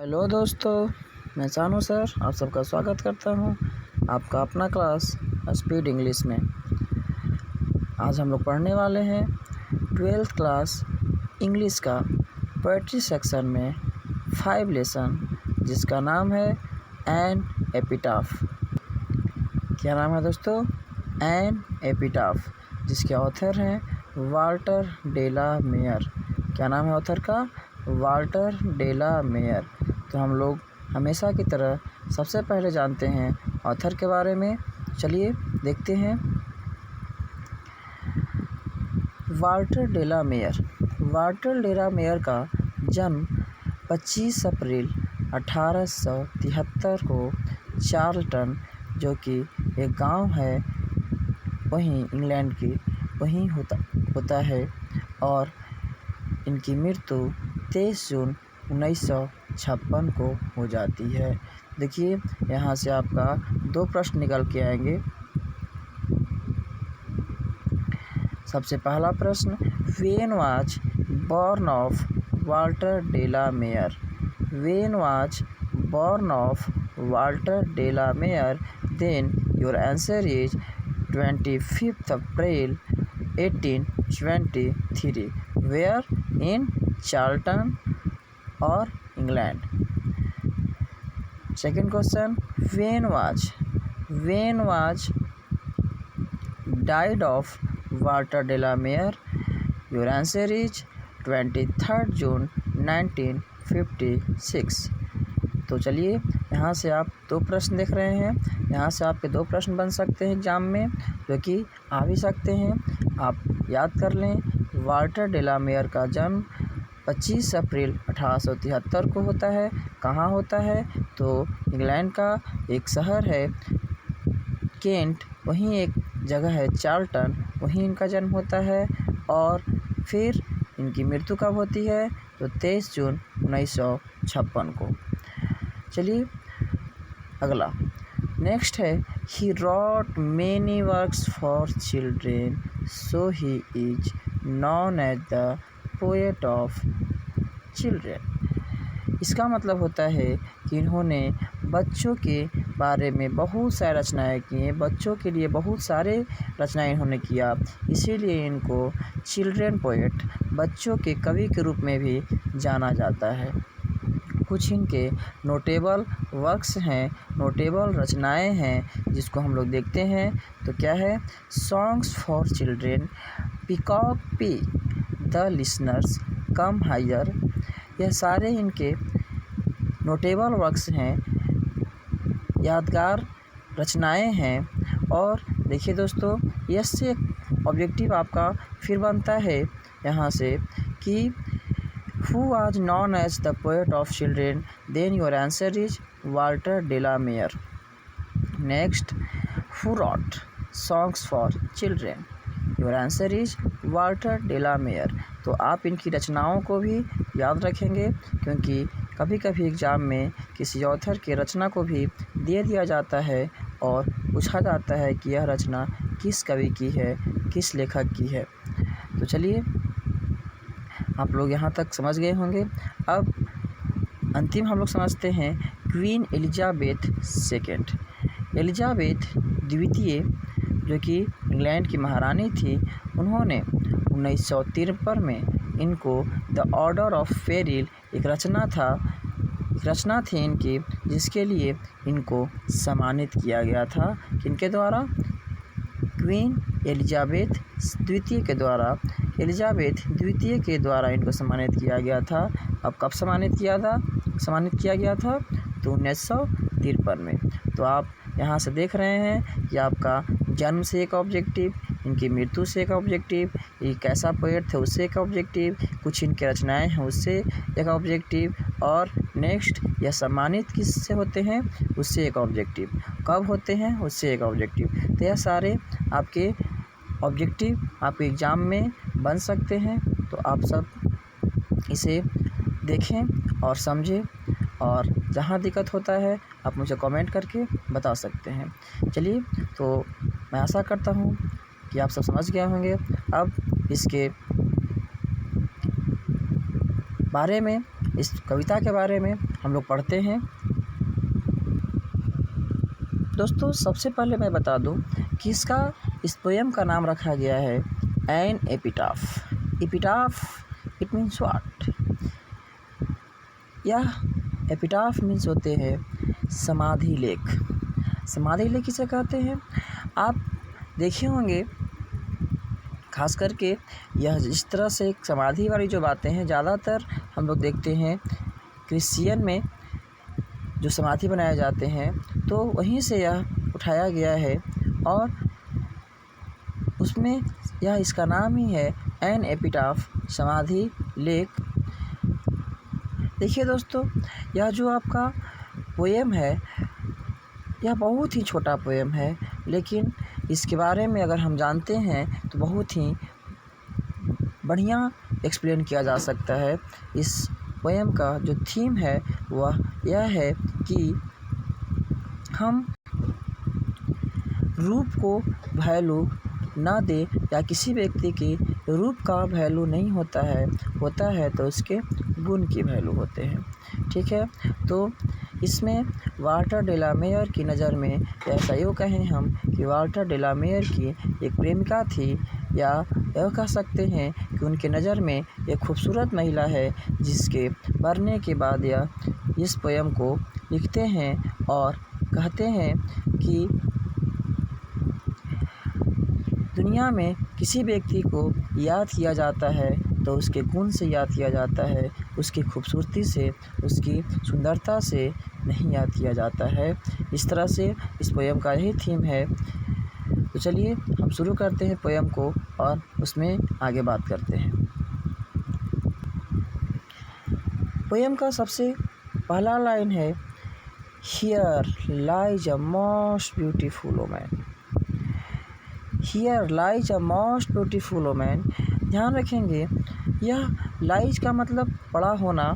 Hello दोस्तों, मैं सानू सर आप सबका स्वागत करता हूं आपका अपना क्लास स्पीड इंग्लिश में। आज हम लोग पढ़ने वाले हैं 12th क्लास इंग्लिश का पोएट्री सेक्शन में 5 लेसन जिसका नाम है एन एपिटाफ। क्या नाम है दोस्तों? एन एपिटाफ, जिसके ऑथर हैं वाल्टर डे ला मेयर। क्या नाम है ऑथर का? Walter de la Mare. तो हम लोग हमेशा की तरह सबसे पहले जानते हैं ऑथर के बारे में। चलिए देखते हैं। Walter de la Mare. Walter de la Mare का जन्म 25 अप्रैल 1873 को चार्ल्टन, जो कि एक गांव है वहीं इंग्लैंड की, वहीं होता है और इनकी मृत्यु 23 जून 1956 को हो जाती है। देखिए यहाँ से आपका 2 प्रश्न निकल के आएंगे। सबसे पहला प्रश्न, when was born of Walter de la Mare. When was born of Walter de la Mare, then your answer is 25 April 1823। Where? In Charlton और England. Second question, when was died of Walter de la Mare. Your answer is 23 June 1956। तो चलिए यहाँ से आप 2 प्रश्न देख रहे हैं। यहाँ से आपके 2 प्रश्न बन सकते हैं एग्जाम में, जो कि आ भी सकते हैं। आप याद कर लें, वाल्टर डे ला मेयर का जन्म 25 अप्रैल 1873 को होता है। कहाँ होता है? तो इंग्लैंड का एक शहर है केंट, वहीं एक जगह है चार्ल्टन, वहीं इनका जन्म होता है। और फिर इनकी मृत्यु कब होती है? तो 23 जून 1956 को। चलिए अगला नेक्स्ट है, he wrote many works for children, so he is known as the poet of children. इसका मतलब होता है कि इन्होंने बच्चों के बारे में बहुत सारी रचनाएं की हैं, बच्चों के लिए बहुत सारे रचनाएं इन्होंने किया, इसीलिए इनको चिल्ड्रेन पोएट, बच्चों के कवि के रूप में भी जाना जाता है। कुछ इनके नोटेबल वर्क्स हैं, नोटेबल रचनाएं हैं जिसको हम लोग देखते हैं। तो क्या है? Songs for children, Peacock Pie, the listeners come hither. यह सारे इनके नोटेबल वर्क्स हैं, यादगार रचनाएं हैं। और देखिए दोस्तों, इससे ऑब्जेक्टिव आपका फिर बनता है यहाँ से कि Who was known as the poet of children? Then your answer is Walter de la Mare. Next, who wrote songs for children? Your answer is Walter de la Mare. तो आप इनकी रचनाओं को भी याद रखेंगे, क्योंकि कभी कभी एग्ज़ाम में किसी ऑथर की रचना को भी दे दिया जाता है और पूछा जाता है कि यह रचना किस कवि की है, किस लेखक की है। तो चलिए आप लोग यहाँ तक समझ गए होंगे। अब अंतिम हम लोग समझते हैं क्वीन एलिजाबेथ सेकेंड। एलिजाबेथ द्वितीय, जो कि इंग्लैंड की महारानी थी, उन्होंने 1953 में इनको द ऑर्डर ऑफ फेरिल एक रचना थी इनकी, जिसके लिए इनको सम्मानित किया गया था। किनके द्वारा? क्वीन एलिजाबेथ द्वितीय के द्वारा। एलिजाबेथ द्वितीय के द्वारा इनको सम्मानित किया गया था। अब कब सम्मानित किया गया था? तो 1953 में। तो आप यहाँ से देख रहे हैं कि आपका जन्म से एक ऑब्जेक्टिव, इनकी मृत्यु से एक ऑब्जेक्टिव, ये कैसा पोएट थे उससे एक ऑब्जेक्टिव, कुछ इनके रचनाएं हैं उससे एक ऑब्जेक्टिव, और नेक्स्ट यह सम्मानित किससे होते हैं उससे एक ऑब्जेक्टिव, कब होते हैं उससे एक ऑब्जेक्टिव। तो यह सारे आपके ऑब्जेक्टिव आपके एग्ज़ाम में बन सकते हैं। तो आप सब इसे देखें और समझें, और जहाँ दिक्कत होता है आप मुझे कमेंट करके बता सकते हैं। चलिए, तो मैं आशा करता हूँ कि आप सब समझ गए होंगे। अब इसके बारे में, इस कविता के बारे में हम लोग पढ़ते हैं। दोस्तों सबसे पहले मैं बता दूं कि इस पोएम का नाम रखा गया है an epitaph. Epitaph it means what? यह एपिटाफ मीन्स होते हैं समाधि लेख। समाधि लेख किसे कहते हैं? आप देखे होंगे खास करके यह इस तरह से समाधि वाली जो बातें हैं ज़्यादातर हम लोग देखते हैं क्रिश्चियन में जो समाधि बनाए जाते हैं, तो वहीं से यह उठाया गया है और उसमें यह इसका नाम ही है एन एपिटाफ, समाधि लेख। देखिए दोस्तों, यह जो आपका पोएम है यह बहुत ही छोटा पोएम है, लेकिन इसके बारे में अगर हम जानते हैं तो बहुत ही बढ़िया एक्सप्लेन किया जा सकता है। इस पोएम का जो थीम है वह यह है कि हम रूप को वैल्यू ना दे, या किसी व्यक्ति के रूप का वैल्यू नहीं होता है तो उसके गुण की वैल्यू होते हैं। ठीक है, तो इसमें वाल्टर डेलामेयर की नज़र में, ऐसा यूँ कहें हम कि वाल्टर डेलामेयर की एक प्रेमिका थी, या यह कह सकते हैं कि उनके नज़र में एक खूबसूरत महिला है, जिसके मरने के बाद यह इस पोएम को लिखते हैं और कहते हैं कि दुनिया में किसी व्यक्ति को याद किया जाता है तो उसके गुण से याद किया जाता है, उसकी खूबसूरती से, उसकी सुंदरता से नहीं याद किया जाता है। इस तरह से इस पोएम का यही थीम है। तो चलिए हम शुरू करते हैं पोएम को और उसमें आगे बात करते हैं। पोएम का सबसे पहला लाइन है, here lies a most beautiful woman. Here lies a most beautiful woman. ध्यान रखेंगे, यह लाइज का मतलब बड़ा होना,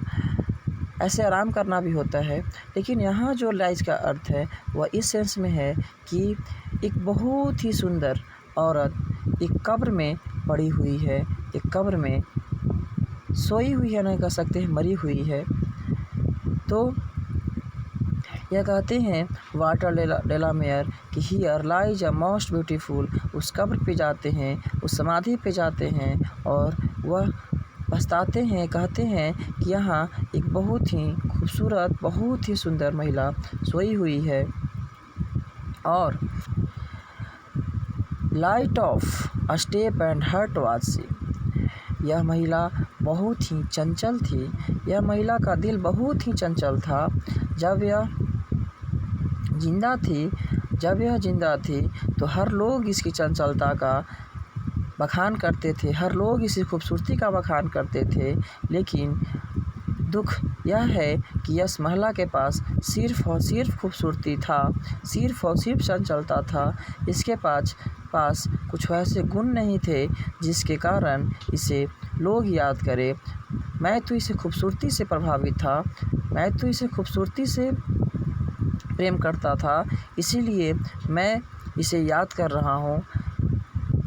ऐसे आराम करना भी होता है, लेकिन यहाँ जो लाइज का अर्थ है वह इस सेंस में है कि एक बहुत ही सुंदर औरत एक कब्र में पड़ी हुई है, एक कब्र में सोई हुई है, नहीं कह सकते हैं मरी हुई है। तो यह कहते हैं वाल्टर डेलामेयर कि here lies a most beautiful. उस कब्र पे जाते हैं, उस समाधि पे जाते हैं और वह पछताते हैं, कहते हैं कि यहाँ एक बहुत ही खूबसूरत, बहुत ही सुंदर महिला सोई हुई है और light of a step and heart was she. यह महिला बहुत ही चंचल थी, यह महिला का दिल बहुत ही चंचल था। जब यह जिंदा थी तो हर लोग इसकी चंचलता का बखान करते थे, हर लोग इसकी खूबसूरती का बखान करते थे। लेकिन दुख यह है कि इस महिला के पास सिर्फ़ और सिर्फ खूबसूरती था, सिर्फ़ और सिर्फ चंचलता था। इसके पास कुछ वैसे गुण नहीं थे जिसके कारण इसे लोग याद करें। मैं तो इसे खूबसूरती से प्रभावित था, मैं तो इसे खूबसूरती से प्रेम करता था, इसीलिए मैं इसे याद कर रहा हूँ।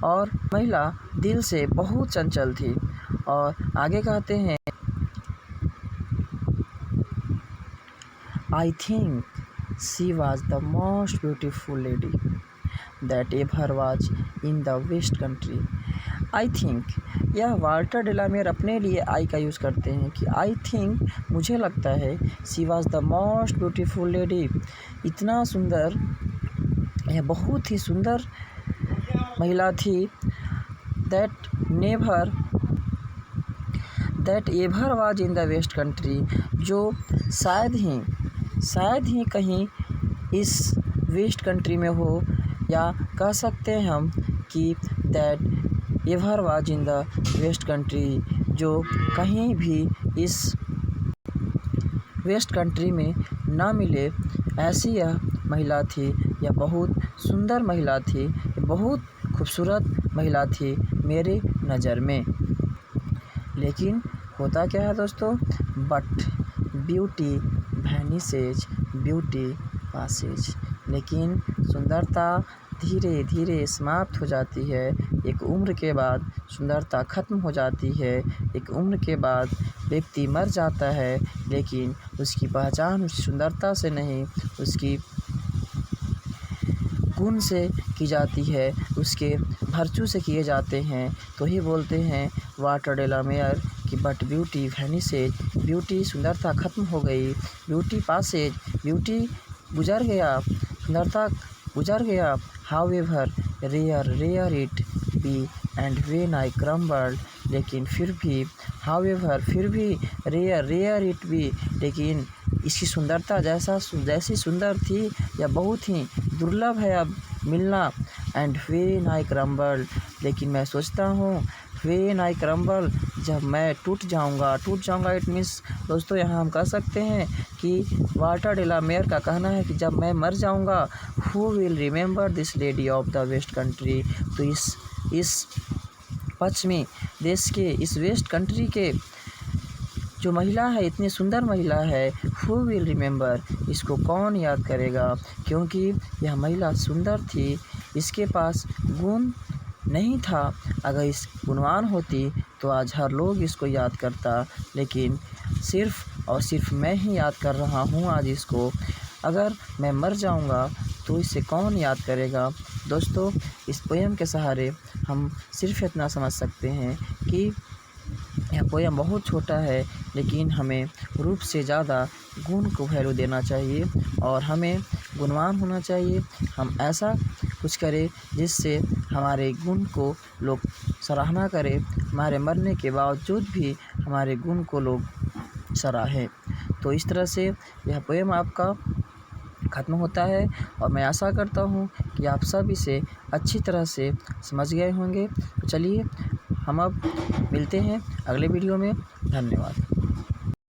और महिला दिल से बहुत चंचल थी। और आगे कहते हैं, I think she was the most beautiful lady that ever was in the west country. I think, यह वाल्टर डेलामेयर अपने लिए आई का यूज़ करते हैं कि आई थिंक, मुझे लगता है, she was the most beautiful lady, इतना सुंदर, यह बहुत ही सुंदर महिला थी, that ever was in the west country, जो शायद ही कहीं इस वेस्ट कंट्री में हो, या कह सकते हैं हम कि that ever was in the west country, जो कहीं भी इस वेस्ट कंट्री में ना मिले, ऐसी यह महिला थी। यह बहुत सुंदर महिला थी, बहुत खूबसूरत महिला थी मेरे नज़र में। लेकिन होता क्या है दोस्तों, बट ब्यूटी वैनिसेज, ब्यूटी पासेज। लेकिन सुंदरता धीरे धीरे समाप्त हो जाती है। एक उम्र के बाद सुंदरता खत्म हो जाती है। एक उम्र के बाद व्यक्ति मर जाता है, लेकिन उसकी पहचान उस सुंदरता से नहीं, उसकी गुण से की जाती है, उसके भर्चू से किए जाते हैं। तो ही बोलते हैं वाल्टर डेलामेयर कि बट ब्यूटी वैनिसेज, ब्यूटी सुंदरता खत्म हो गई, ब्यूटी पासेज, ब्यूटी गुजर गया, सुंदरता गुजर गया, however rare it be and when I crumbled, लेकिन फिर भी, हाउएवर फिर भी, रेयर इट बी, लेकिन इसकी सुंदरता जैसी सुंदर थी या बहुत ही दुर्लभ है अब मिलना। एंड व्हेन आई क्रम्बल, लेकिन मैं सोचता हूँ व्हेन आई क्रम्बल, जब मैं टूट जाऊँगा। इट मीन्स दोस्तों यहाँ हम कह सकते हैं कि वाल्टर डेलामेयर का कहना है कि जब मैं मर जाऊँगा, who will remember this lady of the west country. तो इस पश्चिमी देश के, इस वेस्ट कंट्री के जो महिला है, इतनी सुंदर महिला है, हु विल रिमेंबर, इसको कौन याद करेगा, क्योंकि यह महिला सुंदर थी, इसके पास गुण नहीं था। अगर इस गुणवान होती तो आज हर लोग इसको याद करता, लेकिन सिर्फ़ और सिर्फ मैं ही याद कर रहा हूँ आज इसको। अगर मैं मर जाऊँगा तो इसे कौन याद करेगा। दोस्तों, इस पोएम के सहारे हम सिर्फ इतना समझ सकते हैं कि यह पोएम बहुत छोटा है, लेकिन हमें रूप से ज़्यादा गुण को वैल्यू देना चाहिए और हमें गुणवान होना चाहिए। हम ऐसा कुछ करें जिससे हमारे गुण को लोग सराहना करें, हमारे मरने के बावजूद भी हमारे गुण को लोग सराहें। तो इस तरह से यह पोएम आपका ख़त्म होता है और मैं आशा करता हूँ कि आप सब इसे अच्छी तरह से समझ गए होंगे। तो चलिए हम अब मिलते हैं अगले वीडियो में। धन्यवाद।